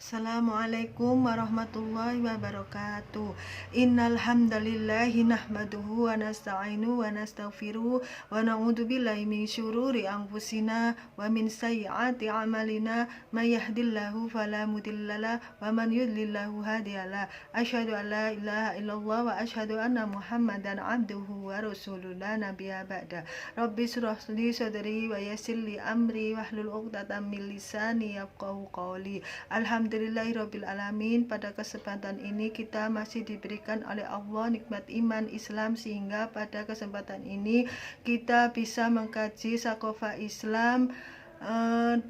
Assalamualaikum warahmatullahi wabarakatuh. Innal hamdalillahi nahmaduhu wa nasta'inu wa nastaghfiruh wa na'udzu billahi min syururi anfusina wa min sayyiati a'malina may yahdihillahu fala mudhillalah wa man yudlillahu hadiyalah. Asyhadu an la ilaha illallah wa asyhadu anna Muhammadan abduhu wa rasuluh la nabiyya ba'da. Rabbi shrah li sadri wa yassir li amri wahlul 'uqdatam min lisani yafqahu qawli. Alhamdulillahirrabbilalamin. Pada kesempatan ini kita masih diberikan oleh Allah nikmat iman Islam, sehingga pada kesempatan ini kita bisa mengkaji sakofa Islam.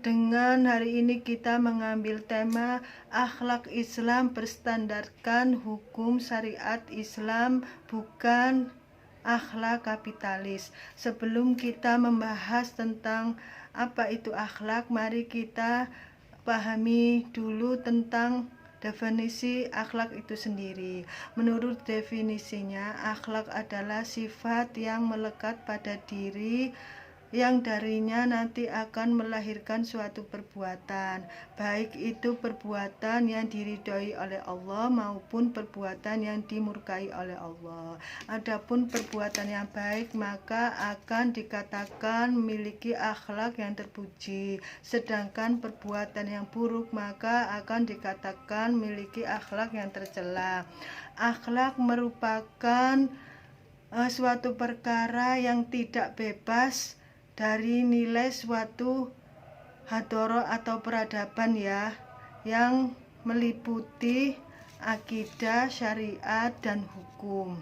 Dengan hari ini kita mengambil tema akhlak Islam berstandarkan hukum syariat Islam, bukan akhlak kapitalis. Sebelum kita membahas tentang apa itu akhlak, mari kita pahami dulu tentang definisi akhlak itu sendiri. Menurut definisinya, akhlak adalah sifat yang melekat pada diri yang darinya nanti akan melahirkan suatu perbuatan, baik itu perbuatan yang diridhoi oleh Allah maupun perbuatan yang dimurkai oleh Allah. Adapun perbuatan yang baik maka akan dikatakan memiliki akhlak yang terpuji, sedangkan perbuatan yang buruk maka akan dikatakan memiliki akhlak yang tercela. Akhlak merupakan suatu perkara yang tidak bebas dari nilai suatu hadoro atau peradaban yang meliputi akidah, syariat, dan hukum.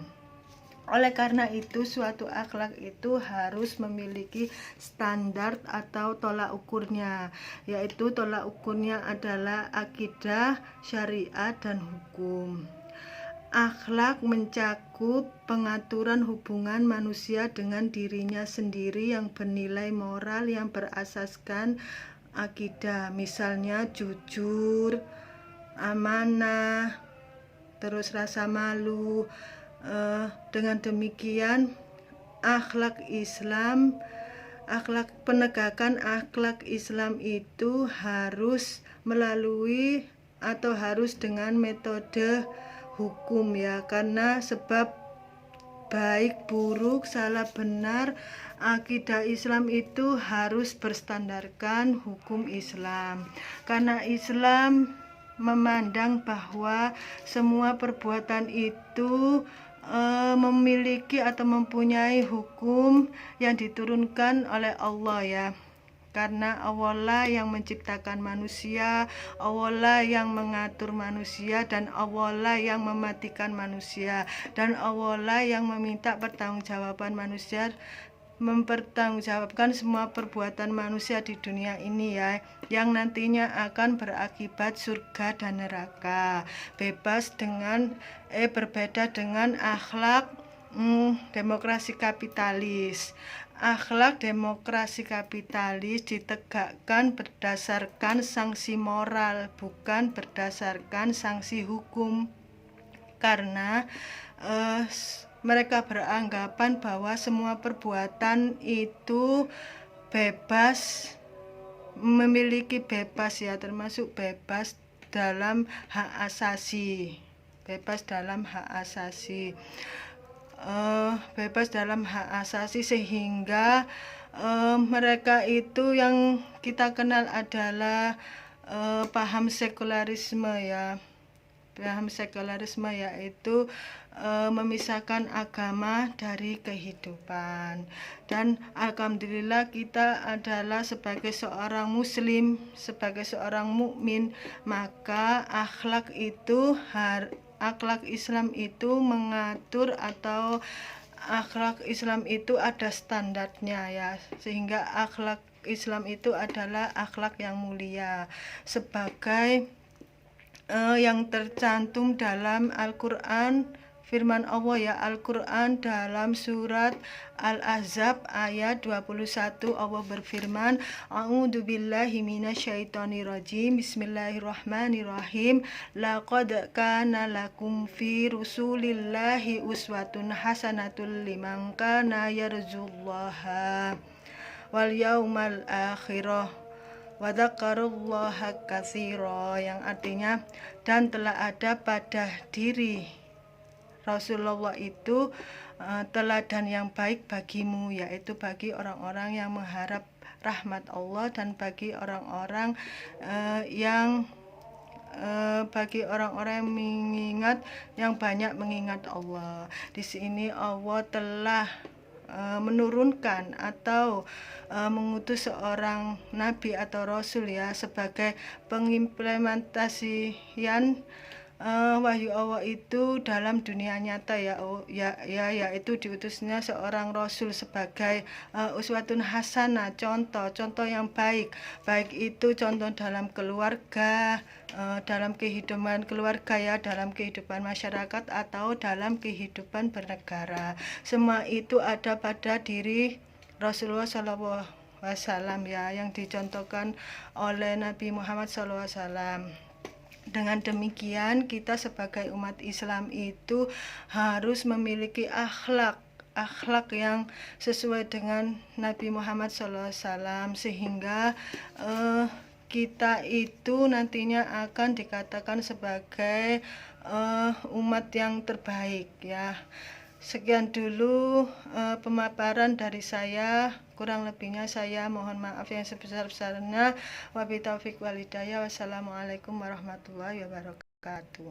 Oleh karena itu, suatu akhlak itu harus memiliki standar atau tolak ukurnya, yaitu tolak ukurnya adalah akidah, syariat, dan hukum. Akhlak mencakup pengaturan hubungan manusia dengan dirinya sendiri yang bernilai moral yang berasaskan akidah, misalnya jujur, amanah, terus rasa malu. Dengan demikian, penegakan akhlak Islam itu harus melalui atau harus dengan metode hukum karena sebab baik buruk, salah benar, akidah Islam itu harus berstandarkan hukum Islam. Karena Islam memandang bahwa semua perbuatan itu memiliki atau mempunyai hukum yang diturunkan oleh Allah karena Allah lah yang menciptakan manusia, Allah lah yang mengatur manusia, dan Allah lah yang mematikan manusia, dan Allah lah yang meminta pertanggungjawaban manusia, mempertanggungjawabkan semua perbuatan manusia di dunia ini yang nantinya akan berakibat surga dan neraka. Berbeda dengan akhlak demokrasi kapitalis. Akhlak demokrasi kapitalis ditegakkan berdasarkan sanksi moral, bukan berdasarkan sanksi hukum, karena mereka beranggapan bahwa semua perbuatan itu bebas, memiliki bebas termasuk bebas dalam hak asasi. Sehingga mereka itu yang kita kenal adalah paham sekularisme yaitu memisahkan agama dari kehidupan. Dan alhamdulillah kita adalah sebagai seorang muslim, sebagai seorang mukmin, maka akhlak Islam itu mengatur, atau akhlak Islam itu ada standarnya sehingga akhlak Islam itu adalah akhlak yang mulia, sebagai yang tercantum dalam Al-Quran, firman Allah Al-Quran dalam surat Al-Ahzab ayat 21, Allah berfirman, A'udzubillahi minasyaitonirrajim, Bismillahirrahmanirrahim, Laqad kana lakum fi Rasulillahi uswatun hasanatul liman kana yarjullaha wal yaumal akhirah wa dzakarullaha katsira, yang artinya dan telah ada pada diri Rasulullah itu teladan yang baik bagimu, yaitu bagi orang-orang yang mengharap rahmat Allah dan bagi orang-orang yang mengingat, yang banyak mengingat Allah. Di sini Allah telah menurunkan atau mengutus seorang nabi atau rasul ya sebagai pengimplementasian wahyu Allah itu dalam dunia nyata yaitu diutusnya seorang rasul sebagai uswatun hasanah, contoh yang baik itu contoh dalam keluarga, dalam kehidupan keluarga ya, dalam kehidupan masyarakat atau dalam kehidupan bernegara. Semua itu ada pada diri Rasulullah SAW ya, yang dicontohkan oleh Nabi Muhammad SAW. Dengan demikian kita sebagai umat Islam itu harus memiliki akhlak yang sesuai dengan Nabi Muhammad SAW, sehingga kita itu nantinya akan dikatakan sebagai umat yang terbaik ya. Sekian dulu pemaparan dari saya, kurang lebihnya saya mohon maaf yang sebesar-besarnya. Wabillahi taufiq wal hidayah. Wassalamualaikum warahmatullahi wabarakatuh.